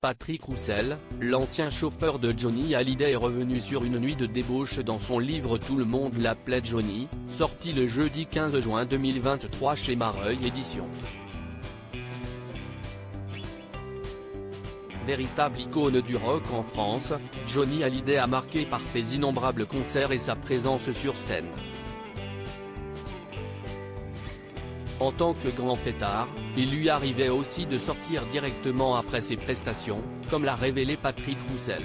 Patrick Roussel, l'ancien chauffeur de Johnny Hallyday est revenu sur une nuit de débauche dans son livre Tout le monde l'appelait Johnny, sorti le jeudi 15 juin 2023 chez Mareuil Éditions. Véritable icône du rock en France, Johnny Hallyday a marqué par ses innombrables concerts et sa présence sur scène. En tant que grand fêtard, il lui arrivait aussi de sortir directement après ses prestations, comme l'a révélé Patrick Roussel.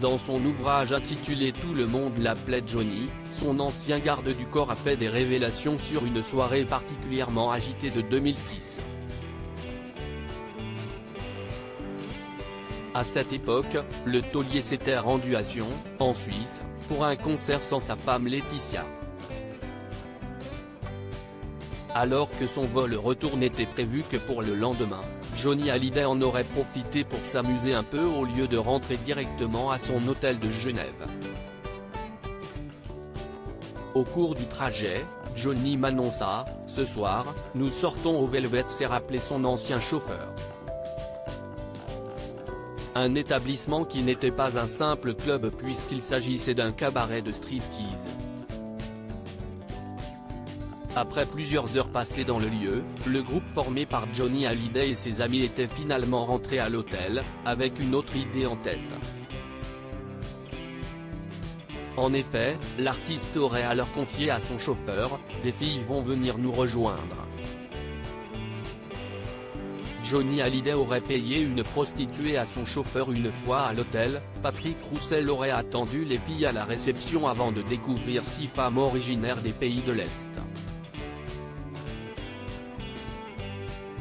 Dans son ouvrage intitulé Tout le monde l'appelait Johnny, son ancien garde du corps a fait des révélations sur une soirée particulièrement agitée de 2006. À cette époque, le taulier s'était rendu à Sion, en Suisse, pour un concert sans sa femme Laetitia. Alors que son vol retour n'était prévu que pour le lendemain, Johnny Hallyday en aurait profité pour s'amuser un peu au lieu de rentrer directement à son hôtel de Genève. Au cours du trajet, Johnny m'annonça « Ce soir, nous sortons au Velvet », s'est rappelé son ancien chauffeur. Un établissement qui n'était pas un simple club puisqu'il s'agissait d'un cabaret de striptease. Après plusieurs heures passées dans le lieu, le groupe formé par Johnny Hallyday et ses amis était finalement rentré à l'hôtel, avec une autre idée en tête. En effet, l'artiste aurait alors confié à son chauffeur « Des filles vont venir nous rejoindre ». Johnny Hallyday aurait payé une prostituée à son chauffeur une fois à l'hôtel. Patrick Roussel aurait attendu les filles à la réception avant de découvrir 6 femmes originaires des pays de l'Est.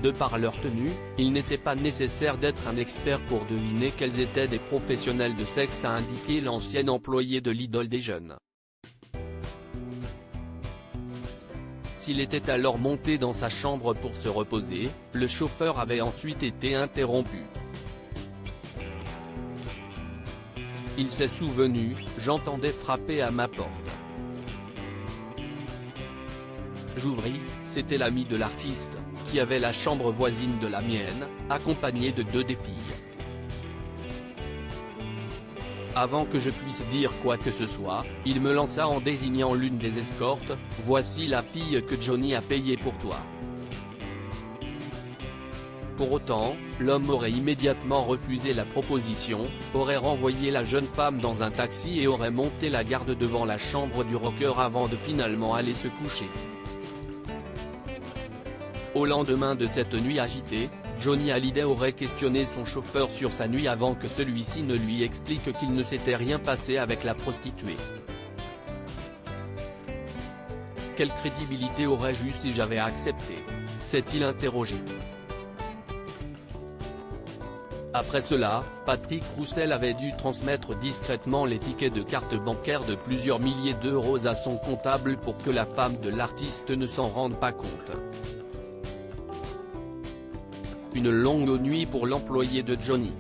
De par leur tenue, il n'était pas nécessaire d'être un expert pour deviner qu'elles étaient des professionnels de sexe, a indiqué l'ancien employé de l'idole des jeunes. S'il était alors monté dans sa chambre pour se reposer, le chauffeur avait ensuite été interrompu. Il s'est souvenu « J'entendais frapper à ma porte. J'ouvris, c'était l'ami de l'artiste, qui avait la chambre voisine de la mienne, accompagné de 2 des filles. Avant que je puisse dire quoi que ce soit, il me lança en désignant l'une des escortes « Voici la fille que Johnny a payée pour toi ». Pour autant, l'homme aurait immédiatement refusé la proposition, aurait renvoyé la jeune femme dans un taxi et aurait monté la garde devant la chambre du rocker avant de finalement aller se coucher. Au lendemain de cette nuit agitée, Johnny Hallyday aurait questionné son chauffeur sur sa nuit avant que celui-ci ne lui explique qu'il ne s'était rien passé avec la prostituée. Quelle crédibilité aurais-je eu si j'avais accepté? S'est-il interrogé. Après cela, Patrick Roussel avait dû transmettre discrètement les tickets de carte bancaire de plusieurs milliers d'euros à son comptable pour que la femme de l'artiste ne s'en rende pas compte. Une longue nuit pour l'employé de Johnny.